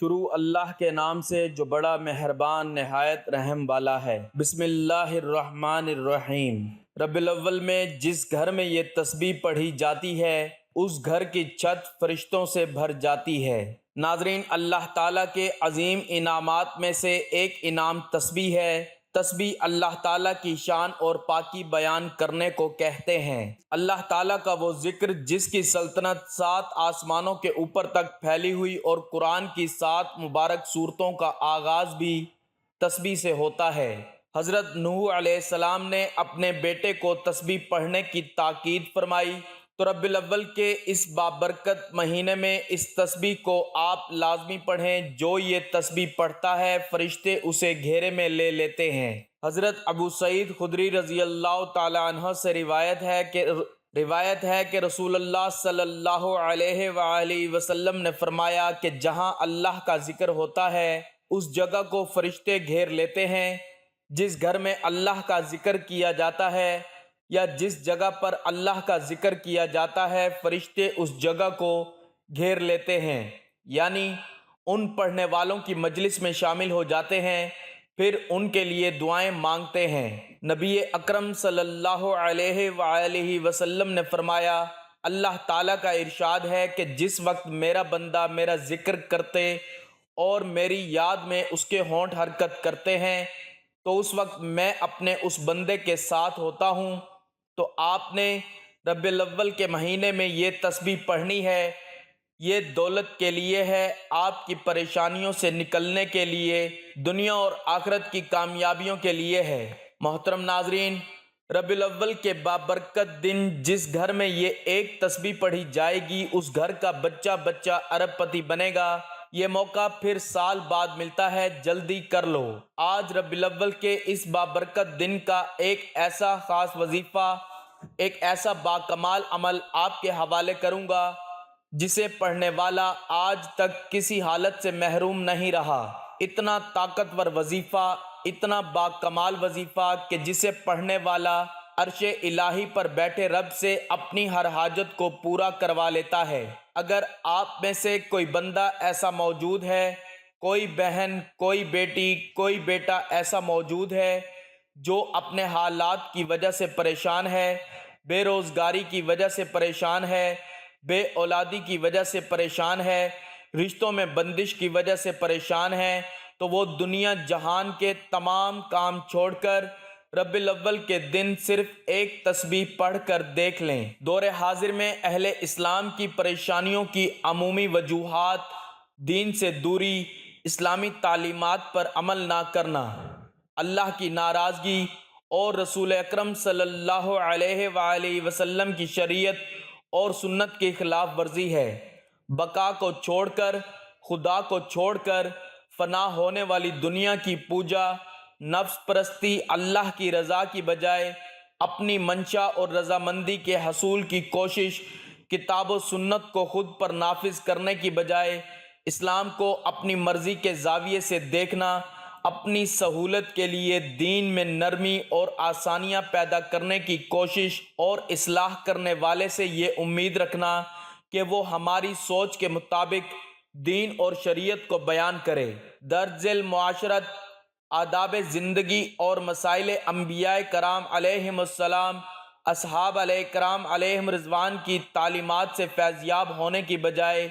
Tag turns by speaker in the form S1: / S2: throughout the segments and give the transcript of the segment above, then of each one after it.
S1: شروع اللہ کے نام سے جو بڑا مہربان نہایت رحم والا ہے۔ بسم اللہ الرحمن الرحیم۔ ربیع الاول میں جس گھر میں یہ تسبیح پڑھی جاتی ہے اس گھر کی چھت فرشتوں سے بھر جاتی ہے۔ ناظرین، اللہ تعالیٰ کے عظیم انعامات میں سے ایک انعام تسبیح ہے۔ تسبیح اللہ تعالیٰ کی شان اور پاکی بیان کرنے کو کہتے ہیں۔ اللہ تعالیٰ کا وہ ذکر جس کی سلطنت 7 آسمانوں کے اوپر تک پھیلی ہوئی اور قرآن کی 7 مبارک سورتوں کا آغاز بھی تسبیح سے ہوتا ہے۔ حضرت نوح علیہ السلام نے اپنے بیٹے کو تسبیح پڑھنے کی تاکید فرمائی، تو ربیع الاول کے اس بابرکت مہینے میں اس تسبیح کو آپ لازمی پڑھیں۔ جو یہ تسبیح پڑھتا ہے فرشتے اسے گھیرے میں لے لیتے ہیں۔ حضرت ابو سعید خدری رضی اللہ تعالی عنہ سے روایت ہے کہ رسول اللہ صلی اللہ علیہ وآلہ وسلم نے فرمایا کہ جہاں اللہ کا ذکر ہوتا ہے اس جگہ کو فرشتے گھیر لیتے ہیں۔ جس گھر میں اللہ کا ذکر کیا جاتا ہے یا جس جگہ پر اللہ کا ذکر کیا جاتا ہے فرشتے اس جگہ کو گھیر لیتے ہیں، یعنی ان پڑھنے والوں کی مجلس میں شامل ہو جاتے ہیں، پھر ان کے لیے دعائیں مانگتے ہیں۔ نبی اکرم صلی اللہ علیہ وآلہ وسلم نے فرمایا، اللہ تعالیٰ کا ارشاد ہے کہ جس وقت میرا بندہ میرا ذکر کرتے اور میری یاد میں اس کے ہونٹ حرکت کرتے ہیں تو اس وقت میں اپنے اس بندے کے ساتھ ہوتا ہوں۔ تو آپ نے ربیع الاول کے مہینے میں یہ تسبیح پڑھنی ہے۔ یہ دولت کے لیے ہے، آپ کی پریشانیوں سے نکلنے کے لیے، دنیا اور آخرت کی کامیابیوں کے لیے ہے۔ محترم ناظرین، ربیع الاول کے بابرکت دن جس گھر میں یہ ایک تسبیح پڑھی جائے گی اس گھر کا بچہ بچہ ارب پتی بنے گا۔ یہ موقع پھر سال بعد ملتا ہے، جلدی کر لو۔ آج ربیع الاول کے اس بابرکت دن کا ایک ایسا خاص وظیفہ، ایک ایسا باکمال عمل آپ کے حوالے کروں گا جسے پڑھنے والا آج تک کسی حالت سے محروم نہیں رہا۔ اتنا طاقتور وظیفہ، اتنا باکمال وظیفہ کہ جسے پڑھنے والا عرش الہی پر بیٹھے رب سے اپنی ہر حاجت کو پورا کروا لیتا ہے۔ اگر آپ میں سے کوئی بندہ ایسا موجود ہے، کوئی بہن، کوئی بیٹی، کوئی بیٹا ایسا موجود ہے جو اپنے حالات کی وجہ سے پریشان ہے، بے روزگاری کی وجہ سے پریشان ہے، بے اولادی کی وجہ سے پریشان ہے، رشتوں میں بندش کی وجہ سے پریشان ہے، تو وہ دنیا جہان کے تمام کام چھوڑ کر ربیع الاول کے دن صرف ایک تسبیح پڑھ کر دیکھ لیں۔ دور حاضر میں اہل اسلام کی پریشانیوں کی عمومی وجوہات دین سے دوری، اسلامی تعلیمات پر عمل نہ کرنا، اللہ کی ناراضگی اور رسول اکرم صلی اللہ علیہ وآلہ وسلم کی شریعت اور سنت کی خلاف ورزی ہے۔ بقا کو چھوڑ کر، خدا کو چھوڑ کر، فنا ہونے والی دنیا کی پوجا، نفس پرستی، اللہ کی رضا کی بجائے اپنی منشا اور رضامندی کے حصول کی کوشش، کتاب و سنت کو خود پر نافذ کرنے کی بجائے اسلام کو اپنی مرضی کے زاویے سے دیکھنا، اپنی سہولت کے لیے دین میں نرمی اور آسانیاں پیدا کرنے کی کوشش اور اصلاح کرنے والے سے یہ امید رکھنا کہ وہ ہماری سوچ کے مطابق دین اور شریعت کو بیان کرے۔ درج ذیل معاشرت، آداب زندگی اور مسائل انبیاء کرام علیہم السلام، اصحاب علیہ کرام علیہم رضوان کی تعلیمات سے فیضیاب ہونے کی بجائے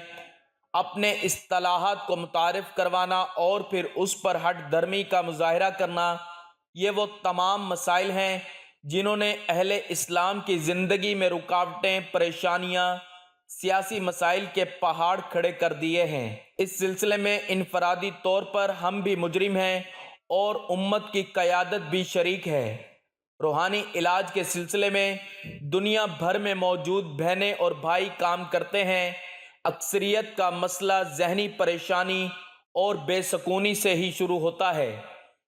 S1: اپنے اصطلاحات کو متعارف کروانا اور پھر اس پر ہٹ دھرمی کا مظاہرہ کرنا، یہ وہ تمام مسائل ہیں جنہوں نے اہل اسلام کی زندگی میں رکاوٹیں، پریشانیاں، سیاسی مسائل کے پہاڑ کھڑے کر دیے ہیں۔ اس سلسلے میں انفرادی طور پر ہم بھی مجرم ہیں اور امت کی قیادت بھی شریک ہے۔ روحانی علاج کے سلسلے میں دنیا بھر میں موجود بہنیں اور بھائی کام کرتے ہیں۔ اکثریت کا مسئلہ ذہنی پریشانی اور بے سکونی سے ہی شروع ہوتا ہے۔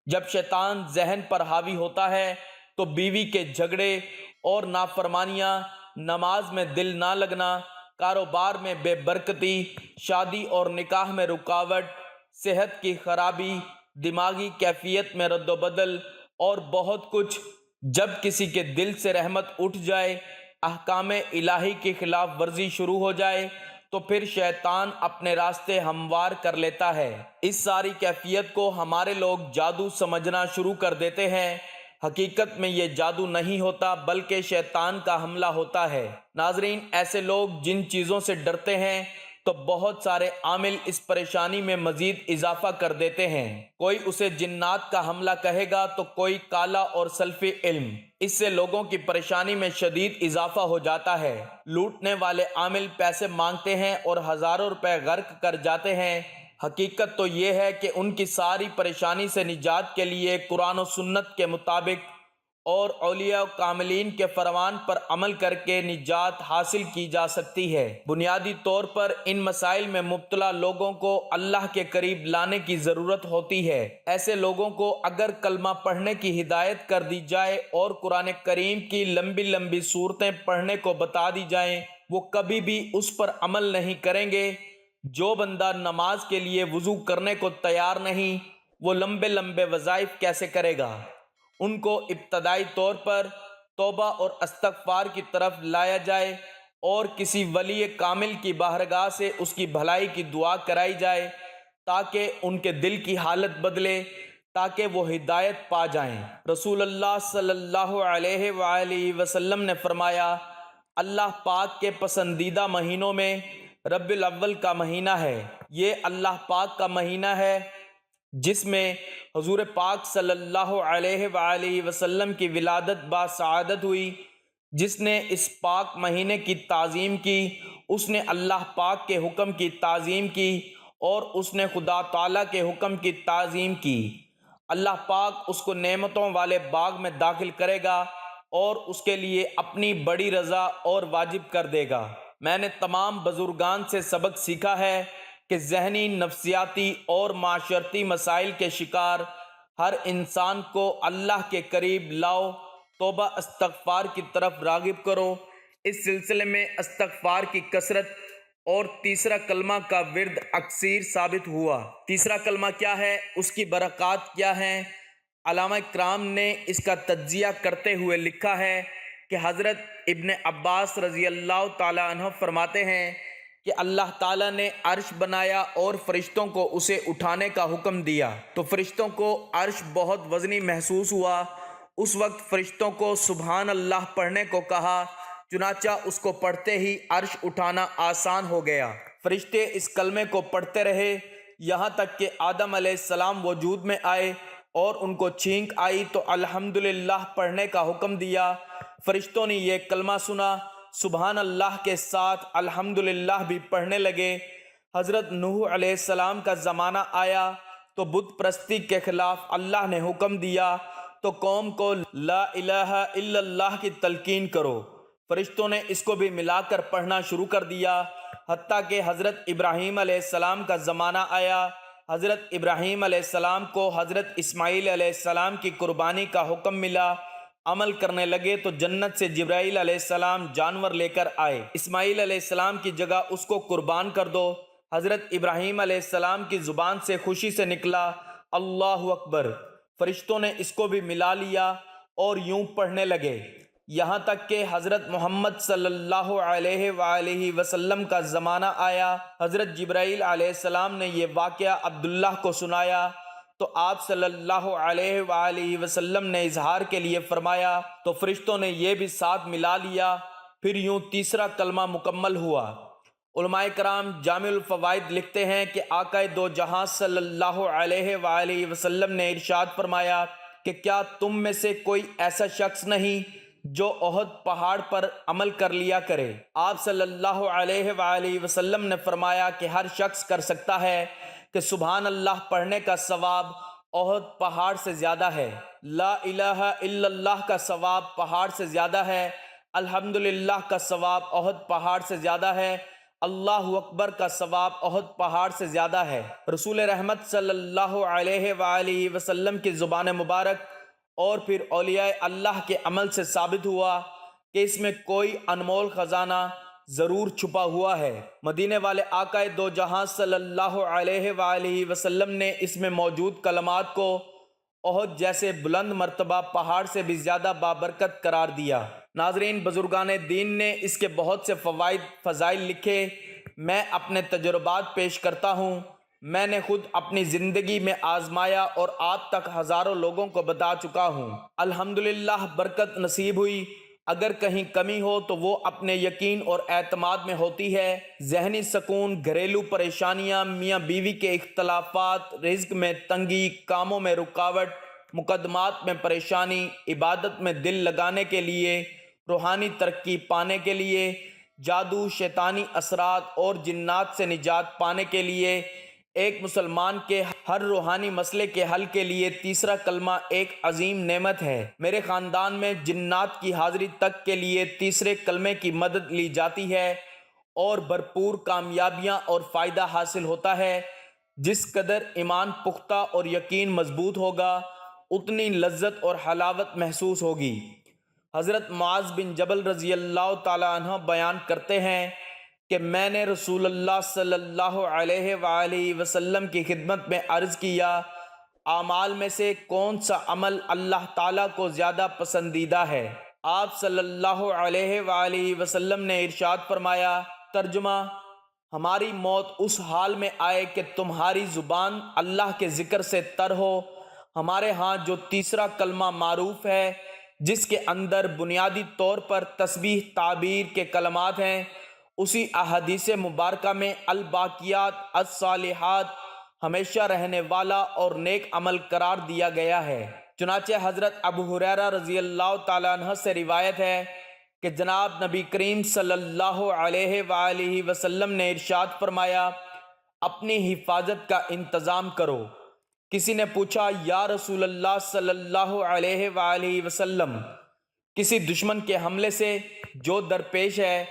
S1: جب شیطان ذہن پر حاوی ہوتا ہے تو بیوی کے جھگڑے اور نافرمانیاں، نماز میں دل نہ لگنا، کاروبار میں بے برکتی، شادی اور نکاح میں رکاوٹ، صحت کی خرابی، دماغی کیفیت میں رد و بدل اور بہت کچھ۔ جب کسی کے دل سے رحمت اٹھ جائے، احکام الہی کی خلاف ورزی شروع ہو جائے تو پھر شیطان اپنے راستے ہموار کر لیتا ہے۔ اس ساری کیفیت کو ہمارے لوگ جادو سمجھنا شروع کر دیتے ہیں۔ حقیقت میں یہ جادو نہیں ہوتا بلکہ شیطان کا حملہ ہوتا ہے۔ ناظرین، ایسے لوگ جن چیزوں سے ڈرتے ہیں تو بہت سارے عامل اس پریشانی میں مزید اضافہ کر دیتے ہیں۔ کوئی اسے جنات کا حملہ کہے گا تو کوئی کالا اور سلفی علم۔ اس سے لوگوں کی پریشانی میں شدید اضافہ ہو جاتا ہے۔ لوٹنے والے عامل پیسے مانگتے ہیں اور ہزاروں روپے غرق کر جاتے ہیں۔ حقیقت تو یہ ہے کہ ان کی ساری پریشانی سے نجات کے لیے قرآن و سنت کے مطابق اور اولیاء و کاملین کے فرمان پر عمل کر کے نجات حاصل کی جا سکتی ہے۔ بنیادی طور پر ان مسائل میں مبتلا لوگوں کو اللہ کے قریب لانے کی ضرورت ہوتی ہے۔ ایسے لوگوں کو اگر کلمہ پڑھنے کی ہدایت کر دی جائے اور قرآن کریم کی لمبی لمبی صورتیں پڑھنے کو بتا دی جائیں، وہ کبھی بھی اس پر عمل نہیں کریں گے۔ جو بندہ نماز کے لیے وضو کرنے کو تیار نہیں، وہ لمبے لمبے وظائف کیسے کرے گا؟ ان کو ابتدائی طور پر توبہ اور استغفار کی طرف لایا جائے اور کسی ولی کامل کی بارگاہ سے اس کی بھلائی کی دعا کرائی جائے تاکہ ان کے دل کی حالت بدلے، تاکہ وہ ہدایت پا جائیں۔ رسول اللہ صلی اللہ علیہ وآلہ وسلم نے فرمایا، اللہ پاک کے پسندیدہ مہینوں میں ربیع الاول کا مہینہ ہے۔ یہ اللہ پاک کا مہینہ ہے جس میں حضور پاک صلی اللہ علیہ وآلہ وسلم کی ولادت باسعادت ہوئی۔ جس نے اس پاک مہینے کی تعظیم کی، اس نے اللہ پاک کے حکم کی تعظیم کی اور اس نے خدا تعالیٰ کے حکم کی تعظیم کی۔ اللہ پاک اس کو نعمتوں والے باغ میں داخل کرے گا اور اس کے لیے اپنی بڑی رضا اور واجب کر دے گا۔ میں نے تمام بزرگان سے سبق سیکھا ہے کہ ذہنی، نفسیاتی اور معاشرتی مسائل کے شکار ہر انسان کو اللہ کے قریب لاؤ، توبہ استغفار کی طرف راغب کرو۔ اس سلسلے میں استغفار کی کثرت اور تیسرا کلمہ کا ورد اکثیر ثابت ہوا۔ تیسرا کلمہ کیا ہے، اس کی برکات کیا ہیں؟ علامہ اکرام نے اس کا تجزیہ کرتے ہوئے لکھا ہے کہ حضرت ابن عباس رضی اللہ تعالیٰ عنہ فرماتے ہیں کہ اللہ تعالیٰ نے عرش بنایا اور فرشتوں کو اسے اٹھانے کا حکم دیا تو فرشتوں کو عرش بہت وزنی محسوس ہوا۔ اس وقت فرشتوں کو سبحان اللہ پڑھنے کو کہا، چنانچہ اس کو پڑھتے ہی عرش اٹھانا آسان ہو گیا۔ فرشتے اس کلمے کو پڑھتے رہے یہاں تک کہ آدم علیہ السلام وجود میں آئے اور ان کو چھینک آئی تو الحمدللہ پڑھنے کا حکم دیا۔ فرشتوں نے یہ کلمہ سنا، سبحان اللہ کے ساتھ الحمدللہ بھی پڑھنے لگے۔ حضرت نوح علیہ السلام کا زمانہ آیا تو بت پرستی کے خلاف اللہ نے حکم دیا تو قوم کو لا الہ الا اللہ کی تلقین کرو۔ فرشتوں نے اس کو بھی ملا کر پڑھنا شروع کر دیا، حتیٰ کہ حضرت ابراہیم علیہ السلام کا زمانہ آیا۔ حضرت ابراہیم علیہ السلام کو حضرت اسماعیل علیہ السلام کی قربانی کا حکم ملا۔ عمل کرنے لگے تو جنت سے جبرائیل علیہ السلام جانور لے کر آئے، اسماعیل علیہ السلام کی جگہ اس کو قربان کر دو۔ حضرت ابراہیم علیہ السلام کی زبان سے خوشی سے نکلا اللہ اکبر۔ فرشتوں نے اس کو بھی ملا لیا اور یوں پڑھنے لگے یہاں تک کہ حضرت محمد صلی اللہ علیہ وآلہ وسلم کا زمانہ آیا۔ حضرت جبرائیل علیہ السلام نے یہ واقعہ عبداللہ کو سنایا تو آپ صلی اللہ علیہ وآلہ وسلم نے اظہار کے لیے فرمایا تو فرشتوں نے یہ بھی ساتھ ملا لیا۔ پھر یوں تیسرا کلمہ مکمل ہوا۔ علماء کرام جامع الفوائد لکھتے ہیں کہ آقا دو جہاں صلی اللہ علیہ وآلہ وسلم نے ارشاد فرمایا کہ کیا تم میں سے کوئی ایسا شخص نہیں جو احد پہاڑ پر عمل کر لیا کرے؟ آپ صلی اللہ علیہ وآلہ وسلم نے فرمایا کہ ہر شخص کر سکتا ہے کہ سبحان اللہ پڑھنے کا ثواب احد پہاڑ سے زیادہ ہے، لا الہ الا اللہ کا ثواب پہاڑ سے زیادہ ہے، الحمدللہ کا ثواب احد پہاڑ سے زیادہ ہے، اللہ اکبر کا ثواب احد پہاڑ سے زیادہ ہے۔ رسول رحمت صلی اللہ علیہ وآلہ وسلم کی زبان مبارک اور پھر اولیاء اللہ کے عمل سے ثابت ہوا کہ اس میں کوئی انمول خزانہ ضرور چھپا ہوا ہے۔ مدینے والے آقا دو جہاں صلی اللہ علیہ وآلہ وسلم نے اس میں موجود کلمات کو احد جیسے بلند مرتبہ پہاڑ سے بھی زیادہ بابرکت قرار دیا۔ ناظرین، بزرگان دین نے اس کے بہت سے فوائد فضائل لکھے میں اپنے تجربات پیش کرتا ہوں۔ میں نے خود اپنی زندگی میں آزمایا اور آپ تک ہزاروں لوگوں کو بتا چکا ہوں۔ الحمدللہ برکت نصیب ہوئی۔ اگر کہیں کمی ہو تو وہ اپنے یقین اور اعتماد میں ہوتی ہے۔ ذہنی سکون، گھریلو پریشانیاں، میاں بیوی کے اختلافات، رزق میں تنگی، کاموں میں رکاوٹ، مقدمات میں پریشانی، عبادت میں دل لگانے کے لیے، روحانی ترقی پانے کے لیے، جادو، شیطانی اثرات اور جنات سے نجات پانے کے لیے، ایک مسلمان کے ہر روحانی مسئلے کے حل کے لیے تیسرا کلمہ ایک عظیم نعمت ہے۔ میرے خاندان میں جنات کی حاضری تک کے لیے تیسرے کلمے کی مدد لی جاتی ہے اور بھرپور کامیابیاں اور فائدہ حاصل ہوتا ہے۔ جس قدر ایمان پختہ اور یقین مضبوط ہوگا اتنی لذت اور حلاوت محسوس ہوگی۔ حضرت معاذ بن جبل رضی اللہ تعالیٰ عنہ بیان کرتے ہیں کہ میں نے رسول اللہ صلی اللہ علیہ وآلہ وسلم کی خدمت میں عرض کیا، اعمال میں سے کون سا عمل اللہ تعالیٰ کو زیادہ پسندیدہ ہے؟ آپ صلی اللہ علیہ وآلہ وسلم نے ارشاد فرمایا، ترجمہ: ہماری موت اس حال میں آئے کہ تمہاری زبان اللہ کے ذکر سے تر ہو۔ ہمارے ہاں جو تیسرا کلمہ معروف ہے، جس کے اندر بنیادی طور پر تسبیح تعبیر کے کلمات ہیں، اسی احادیث مبارکہ میں الباقیات الصالحات ہمیشہ رہنے والا اور نیک عمل قرار دیا گیا ہے۔ چنانچہ حضرت ابو ہریرہ رضی اللہ تعالیٰ عنہ سے روایت ہے کہ جناب نبی کریم صلی اللہ علیہ وآلہ وسلم نے ارشاد فرمایا، اپنی حفاظت کا انتظام کرو۔ کسی نے پوچھا، یا رسول اللہ صلی اللہ علیہ وآلہ وسلم، کسی دشمن کے حملے سے جو درپیش ہے؟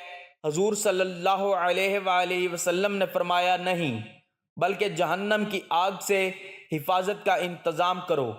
S1: حضور صلی اللہ علیہ وآلہ وسلم نے فرمایا، نہیں، بلکہ جہنم کی آگ سے حفاظت کا انتظام کرو۔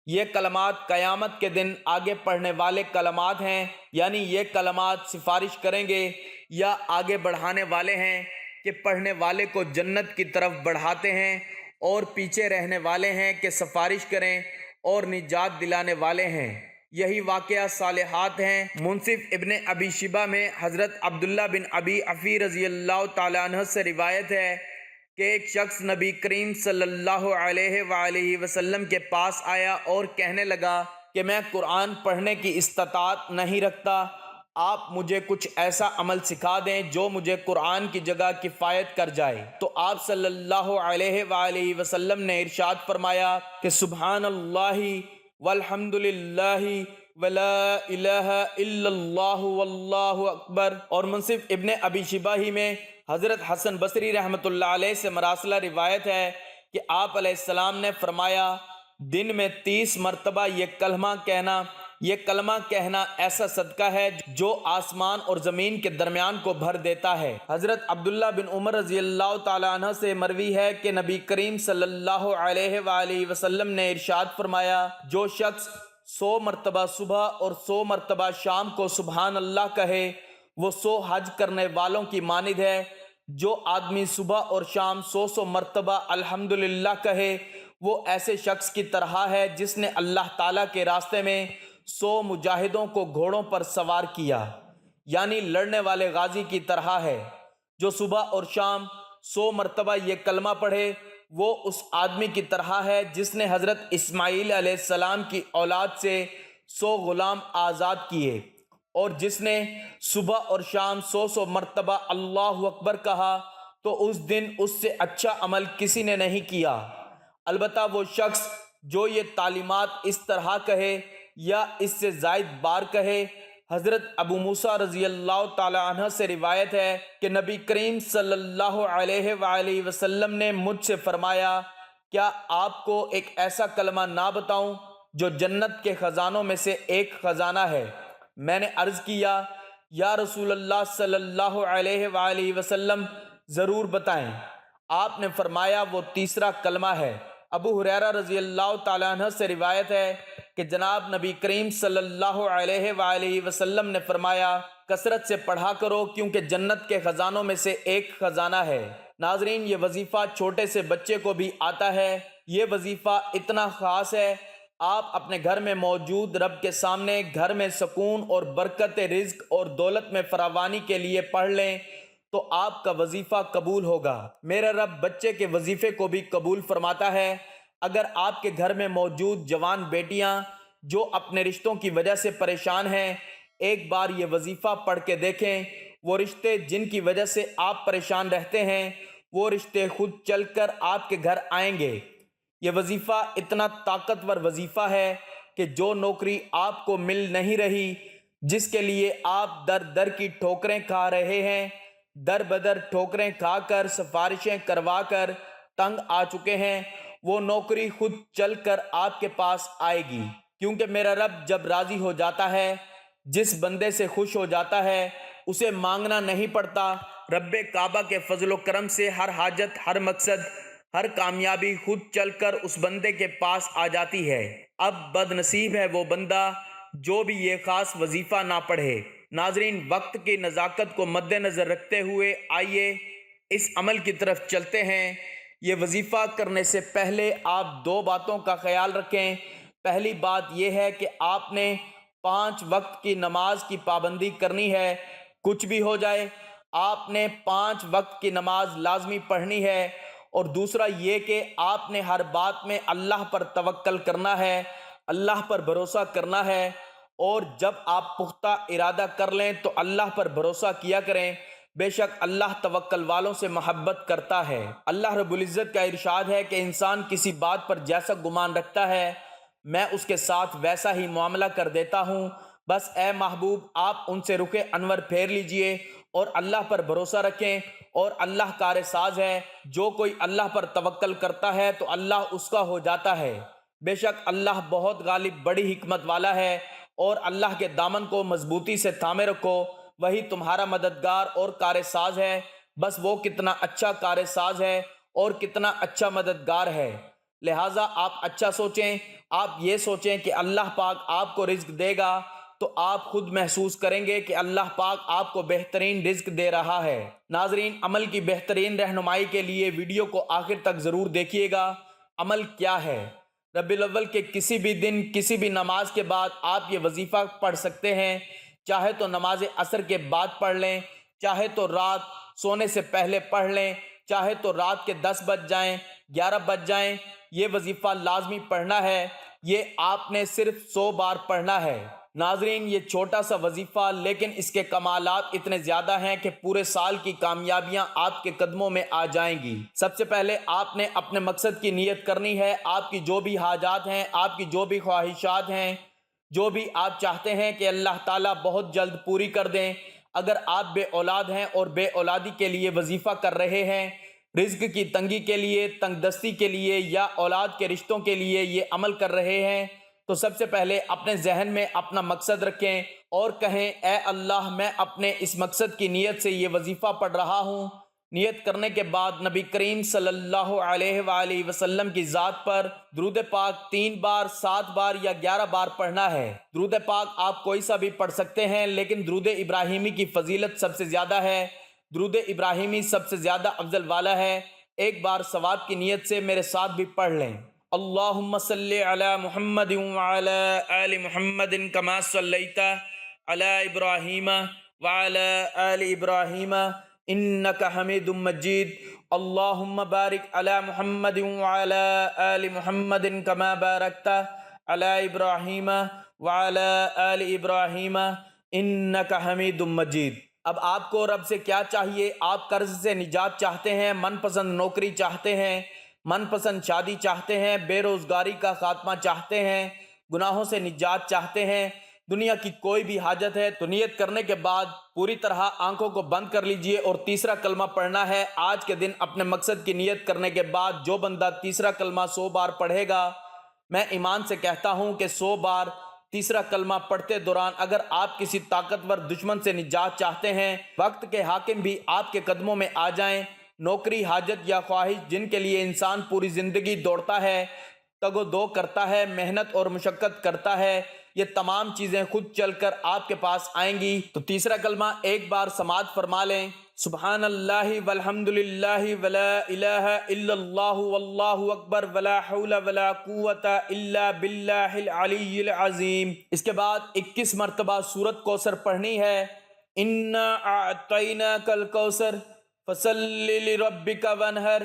S1: یہ کلمات قیامت کے دن آگے پڑھنے والے کلمات ہیں، یعنی یہ کلمات سفارش کریں گے یا آگے بڑھانے والے ہیں کہ پڑھنے والے کو جنت کی طرف بڑھاتے ہیں، اور پیچھے رہنے والے ہیں کہ سفارش کریں اور نجات دلانے والے ہیں۔ یہی واقعہ صالحات ہیں۔ منصف ابن ابی شیبہ میں حضرت عبداللہ بن ابی عفی رضی اللہ تعالیٰ عنہ سے روایت ہے کہ ایک شخص نبی کریم صلی اللہ علیہ وآلہ وسلم کے پاس آیا اور کہنے لگا کہ میں قرآن پڑھنے کی استطاعت نہیں رکھتا، آپ مجھے کچھ ایسا عمل سکھا دیں جو مجھے قرآن کی جگہ کفایت کر جائے۔ تو آپ صلی اللہ علیہ وآلہ وسلم نے ارشاد فرمایا کہ سبحان اللہ والحمد للہ ولا الہ الا اللہ واللہ اکبر۔ اور منصف ابن ابی شیبہ ہی میں حضرت حسن بصری رحمۃ اللہ علیہ سے مراسلہ روایت ہے کہ آپ علیہ السلام نے فرمایا، دن میں 30 مرتبہ یہ کلمہ کہنا ایسا صدقہ ہے جو آسمان اور زمین کے درمیان کو بھر دیتا ہے۔ حضرت عبداللہ بن عمر رضی اللہ تعالیٰ عنہ سے مروی ہے کہ نبی کریم صلی اللہ علیہ وآلہ وسلم نے ارشاد فرمایا، جو شخص 100 مرتبہ صبح اور 100 مرتبہ شام کو سبحان اللہ کہے، وہ 100 حج کرنے والوں کی مانند ہے۔ جو آدمی صبح اور شام 100 مرتبہ الحمدللہ کہے، وہ ایسے شخص کی طرح ہے جس نے اللہ تعالیٰ کے راستے میں 100 مجاہدوں کو گھوڑوں پر سوار کیا، یعنی لڑنے والے غازی کی طرح ہے۔ جو صبح اور شام 100 مرتبہ یہ کلمہ پڑھے، وہ اس آدمی کی طرح ہے جس نے حضرت اسماعیل علیہ السلام کی اولاد سے 100 غلام آزاد کیے، اور جس نے صبح اور شام 100 مرتبہ اللہ اکبر کہا تو اس دن اس سے اچھا عمل کسی نے نہیں کیا۔ البتہ وہ شخص جو یہ تعلیمات اس طرح کہے یا اس سے زائد بار کہے، حضرت ابو موسیٰ رضی اللہ تعالی عنہ سے روایت ہے کہ نبی کریم صلی اللہ علیہ وآلہ وسلم نے مجھ سے فرمایا، کیا آپ کو ایک ایسا کلمہ نہ بتاؤں جو جنت کے خزانوں میں سے ایک خزانہ ہے؟ میں نے عرض کیا، یا رسول اللہ صلی اللہ علیہ وآلہ وسلم، ضرور بتائیں۔ آپ نے فرمایا، وہ تیسرا کلمہ ہے۔ ابو ہریرہ رضی اللہ تعالیٰ عنہ سے روایت ہے کہ جناب نبی کریم صلی اللہ علیہ وآلہ وسلم نے فرمایا، کثرت سے پڑھا کرو کیونکہ جنت کے خزانوں میں سے ایک خزانہ ہے۔ ناظرین، یہ وظیفہ چھوٹے سے بچے کو بھی آتا ہے۔ یہ وظیفہ اتنا خاص ہے، آپ اپنے گھر میں موجود رب کے سامنے گھر میں سکون اور برکت رزق اور دولت میں فراوانی کے لیے پڑھ لیں تو آپ کا وظیفہ قبول ہوگا۔ میرا رب بچے کے وظیفے کو بھی قبول فرماتا ہے۔ اگر آپ کے گھر میں موجود جوان بیٹیاں جو اپنے رشتوں کی وجہ سے پریشان ہیں، ایک بار یہ وظیفہ پڑھ کے دیکھیں۔ وہ رشتے جن کی وجہ سے آپ پریشان رہتے ہیں، وہ رشتے خود چل کر آپ کے گھر آئیں گے۔ یہ وظیفہ اتنا طاقتور وظیفہ ہے کہ جو نوکری آپ کو مل نہیں رہی، جس کے لیے آپ در در کی ٹھوکریں کھا رہے ہیں، در بدر ٹھوکریں کھا کر سفارشیں کروا کر تنگ آ چکے ہیں، وہ نوکری خود چل کر آپ کے پاس آئے گی۔ کیونکہ میرا رب جب راضی ہو جاتا ہے، جس بندے سے خوش ہو جاتا ہے، اسے مانگنا نہیں پڑتا۔ رب کعبہ کے فضل و کرم سے ہر حاجت، ہر مقصد، ہر کامیابی خود چل کر اس بندے کے پاس آ جاتی ہے۔ اب بد نصیب ہے وہ بندہ جو بھی یہ خاص وظیفہ نہ پڑھے۔ ناظرین، وقت کی نزاکت کو مد نظر رکھتے ہوئے آئیے اس عمل کی طرف چلتے ہیں۔ یہ وظیفہ کرنے سے پہلے آپ دو باتوں کا خیال رکھیں۔ پہلی بات یہ ہے کہ آپ نے 5 وقت کی نماز کی پابندی کرنی ہے۔ کچھ بھی ہو جائے، آپ نے 5 وقت کی نماز لازمی پڑھنی ہے۔ اور دوسرا یہ کہ آپ نے ہر بات میں اللہ پر توکل کرنا ہے، اللہ پر بھروسہ کرنا ہے۔ اور جب آپ پختہ ارادہ کر لیں تو اللہ پر بھروسہ کیا کریں۔ بے شک اللہ توکل والوں سے محبت کرتا ہے۔ اللہ رب العزت کا ارشاد ہے کہ انسان کسی بات پر جیسا گمان رکھتا ہے، میں اس کے ساتھ ویسا ہی معاملہ کر دیتا ہوں۔ بس اے محبوب، آپ ان سے رخ انور پھیر لیجئے اور اللہ پر بھروسہ رکھیں، اور اللہ کار ساز ہے۔ جو کوئی اللہ پر توکل کرتا ہے تو اللہ اس کا ہو جاتا ہے۔ بے شک اللہ بہت غالب، بڑی حکمت والا ہے۔ اور اللہ کے دامن کو مضبوطی سے تھامے رکھو، وہی تمہارا مددگار اور کار ساز ہے۔ بس وہ کتنا اچھا کار ساز ہے اور کتنا اچھا مددگار ہے۔ لہٰذا آپ اچھا سوچیں۔ آپ یہ سوچیں کہ اللہ پاک آپ کو رزق دے گا تو آپ خود محسوس کریں گے کہ اللہ پاک آپ کو بہترین رزق دے رہا ہے۔ ناظرین، عمل کی بہترین رہنمائی کے لیے ویڈیو کو آخر تک ضرور دیکھیے گا۔ عمل کیا ہے؟ ربیع الاول کے کسی بھی دن، کسی بھی نماز کے بعد آپ یہ وظیفہ پڑھ سکتے ہیں۔ چاہے تو نماز عصر کے بعد پڑھ لیں، چاہے تو رات سونے سے پہلے پڑھ لیں، چاہے تو رات کے 10 بج جائیں، 11 بج جائیں، یہ وظیفہ لازمی پڑھنا ہے۔ یہ آپ نے صرف 100 بار پڑھنا ہے۔ ناظرین، یہ چھوٹا سا وظیفہ، لیکن اس کے کمالات اتنے زیادہ ہیں کہ پورے سال کی کامیابیاں آپ کے قدموں میں آ جائیں گی۔ سب سے پہلے آپ نے اپنے مقصد کی نیت کرنی ہے۔ آپ کی جو بھی حاجات ہیں، آپ کی جو بھی خواہشات ہیں، جو بھی آپ چاہتے ہیں کہ اللہ تعالیٰ بہت جلد پوری کر دیں۔ اگر آپ بے اولاد ہیں اور بے اولادی کے لیے وظیفہ کر رہے ہیں، رزق کی تنگی کے لیے، تنگ دستی کے لیے، یا اولاد کے رشتوں کے لیے یہ عمل کر رہے ہیں، تو سب سے پہلے اپنے ذہن میں اپنا مقصد رکھیں اور کہیں، اے اللہ، میں اپنے اس مقصد کی نیت سے یہ وظیفہ پڑھ رہا ہوں۔ نیت کرنے کے بعد نبی کریم صلی اللہ علیہ وآلہ وسلم کی ذات پر درود پاک 3 بار، 7 بار یا 11 بار پڑھنا ہے۔ درود پاک آپ کوئی سا بھی پڑھ سکتے ہیں، لیکن درود ابراہیمی کی فضیلت سب سے زیادہ ہے۔ درود ابراہیمی سب سے زیادہ افضل والا ہے۔ ایک بار ثواب کی نیت سے میرے ساتھ بھی پڑھ لیں۔ اللہم صلی علی محمد وعلی آل محمد کما صلیت علی ابراہیم وعلی آل ابراہیم انک حمید مجید۔ اللہم بارک علی محمد وعلی آل محمد کما بارکت علی ابراہیم وعلی آل ابراہیم انک حمید مجید۔ اب آپ کو رب سے کیا چاہیے؟ آپ قرض سے نجات چاہتے ہیں، من پسند نوکری چاہتے ہیں، من پسند شادی چاہتے ہیں، بے روزگاری کا خاتمہ چاہتے ہیں، گناہوں سے نجات چاہتے ہیں، دنیا کی کوئی بھی حاجت ہے تو نیت کرنے کے بعد پوری طرح آنکھوں کو بند کر لیجئے اور تیسرا کلمہ پڑھنا ہے۔ آج کے دن اپنے مقصد کی نیت کرنے کے بعد جو بندہ تیسرا کلمہ 100 بار پڑھے گا، میں ایمان سے کہتا ہوں کہ 100 بار تیسرا کلمہ پڑھتے دوران اگر آپ کسی طاقتور دشمن سے نجات چاہتے ہیں، وقت کے حاکم بھی آپ کے قدموں میں آ جائیں، نوکری، حاجت یا خواہش جن کے لیے انسان پوری زندگی دوڑتا ہے، تگ و دو کرتا ہے، محنت اور مشقت کرتا ہے، یہ تمام چیزیں خود چل کر آپ کے پاس آئیں گی۔ تو تیسرا کلمہ ایک بار سماعت فرما لیں۔ سبحان اللہ والحمد للہ ولا الہ الا اللہ واللہ اکبر ولا حول ولا قوت الا باللہ العلی العظیم۔ اس کے بعد 21 مرتبہ سورۃ کوثر پڑھنی ہے۔ انا اعطیناک الکوثر فصلی لربک وانحر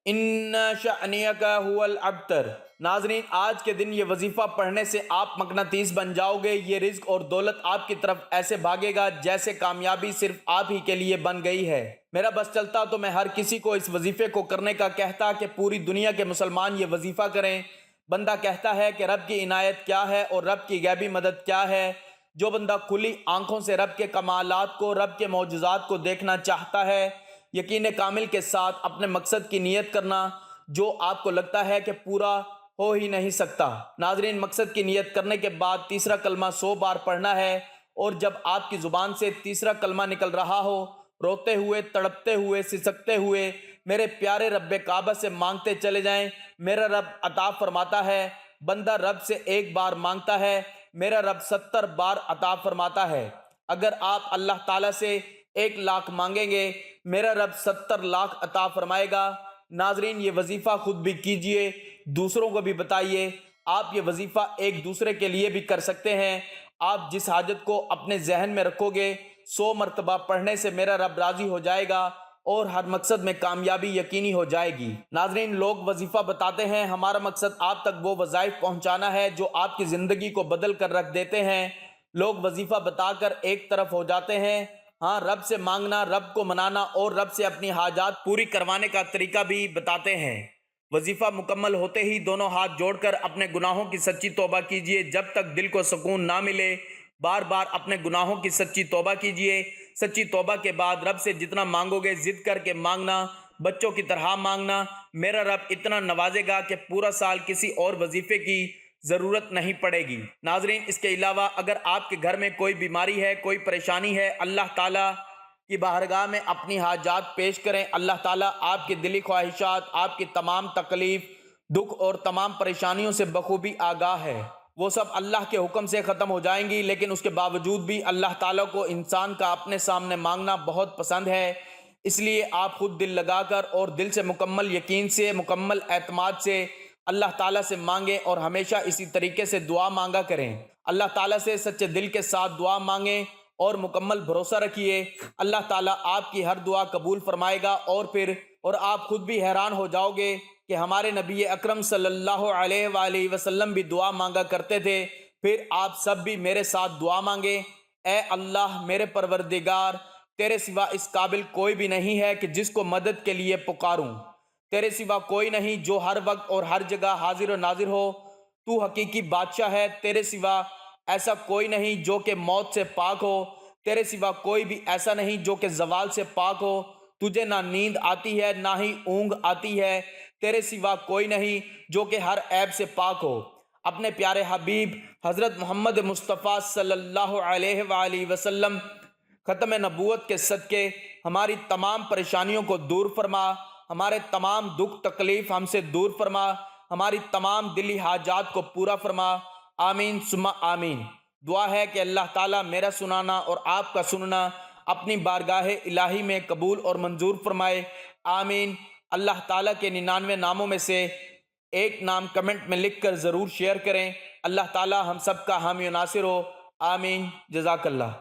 S1: ان شأنک هو الابتر۔ ناظرین، آج کے دن یہ وظیفہ پڑھنے سے آپ مقناطیس بن جاؤ گے۔ یہ رزق اور دولت آپ کی طرف ایسے بھاگے گا جیسے کامیابی صرف آپ ہی کے لیے بن گئی ہے۔ میرا بس چلتا تو میں ہر کسی کو اس وظیفے کو کرنے کا کہتا کہ پوری دنیا کے مسلمان یہ وظیفہ کریں۔ بندہ کہتا ہے کہ رب کی عنایت کیا ہے اور رب کی غیبی مدد کیا ہے۔ جو بندہ کھلی آنکھوں سے رب کے کمالات کو، رب کے معجزات کو دیکھنا چاہتا ہے، یقین کامل کے ساتھ اپنے مقصد کی نیت کرنا جو آپ کو لگتا ہے کہ پورا ہو ہی نہیں سکتا۔ ناظرین، مقصد کی نیت کرنے کے بعد تیسرا کلمہ 100 بار پڑھنا ہے، اور جب آپ کی زبان سے تیسرا کلمہ نکل رہا ہو، روتے ہوئے، تڑپتے ہوئے، سسکتے ہوئے میرے پیارے رب کعبہ سے مانگتے چلے جائیں۔ میرا رب عطا فرماتا ہے۔ بندہ رب سے ایک بار مانگتا ہے، میرا رب 70 بار عطا فرماتا ہے۔ اگر آپ اللہ تعالیٰ سے 1 لاکھ مانگیں گے، میرا رب 70 لاکھ عطا فرمائے گا۔ ناظرین، یہ وظیفہ خود بھی کیجئے، دوسروں کو بھی بتائیے۔ آپ یہ وظیفہ ایک دوسرے کے لیے بھی کر سکتے ہیں۔ آپ جس حاجت کو اپنے ذہن میں رکھو گے، 100 مرتبہ پڑھنے سے میرا رب راضی ہو جائے گا اور ہر مقصد میں کامیابی یقینی ہو جائے گی۔ ناظرین، لوگ وظیفہ بتاتے ہیں، ہمارا مقصد آپ تک وہ وظائف پہنچانا ہے جو آپ کی زندگی کو بدل کر رکھ دیتے ہیں۔ لوگ وظیفہ بتا کر ایک طرف ہو جاتے ہیں۔ ہاں، رب سے مانگنا، رب کو منانا اور رب سے اپنی حاجات پوری کروانے کا طریقہ بھی بتاتے ہیں۔ وظیفہ مکمل ہوتے ہی دونوں ہاتھ جوڑ کر اپنے گناہوں کی سچی توبہ کیجئے جب تک دل کو سکون نہ ملے۔ بار بار اپنے گناہوں کی سچی توبہ کیجئے۔ سچی توبہ کے بعد رب سے جتنا مانگو گے ضد کر کے مانگنا، بچوں کی طرح مانگنا۔ میرا رب اتنا نوازے گا کہ پورا سال کسی اور وظیفے کی ضرورت نہیں پڑے گی۔ ناظرین، اس کے علاوہ اگر آپ کے گھر میں کوئی بیماری ہے، کوئی پریشانی ہے، اللہ تعالیٰ کی بارگاہ میں اپنی حاجات پیش کریں۔ اللہ تعالیٰ آپ کی دلی خواہشات، آپ کی تمام تکلیف، دکھ اور تمام پریشانیوں سے بخوبی آگاہ ہے۔ وہ سب اللہ کے حکم سے ختم ہو جائیں گی، لیکن اس کے باوجود بھی اللہ تعالیٰ کو انسان کا اپنے سامنے مانگنا بہت پسند ہے۔ اس لیے آپ خود دل لگا کر اور دل سے مکمل یقین سے، مکمل اعتماد سے اللہ تعالیٰ سے مانگیں اور ہمیشہ اسی طریقے سے دعا مانگا کریں۔ اللہ تعالیٰ سے سچے دل کے ساتھ دعا مانگیں اور مکمل بھروسہ رکھیے۔ اللہ تعالیٰ آپ کی ہر دعا قبول فرمائے گا، اور آپ خود بھی حیران ہو جاؤ گے کہ ہمارے نبی اکرم صلی اللہ علیہ وآلہ وسلم بھی دعا مانگا کرتے تھے۔ پھر آپ سب بھی میرے ساتھ دعا مانگیں۔ اے اللہ میرے پروردگار، تیرے سوا اس قابل کوئی بھی نہیں ہے کہ جس کو مدد کے لیے پکاروں۔ تیرے سوا کوئی نہیں جو ہر وقت اور ہر جگہ حاضر و ناظر ہو۔ تو حقیقی بادشاہ ہے، تیرے سوا ایسا کوئی نہیں جو کہ موت سے پاک ہو۔ تیرے سوا کوئی بھی ایسا نہیں جو کہ زوال سے پاک ہو۔ تجھے نہ نیند آتی ہے نہ ہی اونگ آتی ہے۔ تیرے سوا کوئی نہیں جو کہ ہر عیب سے پاک ہو۔ اپنے پیارے حبیب حضرت محمد مصطفیٰ صلی اللہ علیہ وآلہ وسلم ختم نبوت کے صدقے ہماری تمام پریشانیوں کو دور فرما، ہمارے تمام دکھ تکلیف ہم سے دور فرما، ہماری تمام دلی حاجات کو پورا فرما۔ آمین ثم آمین۔ دعا ہے کہ اللہ تعالیٰ میرا سنانا اور آپ کا سننا اپنی بارگاہ الہی میں قبول اور منظور فرمائے۔ آمین۔ اللہ تعالیٰ کے 99 ناموں میں سے ایک نام کمنٹ میں لکھ کر ضرور شیئر کریں۔ اللہ تعالیٰ ہم سب کا حامی و ناصر ہو۔ آمین۔ جزاک اللہ۔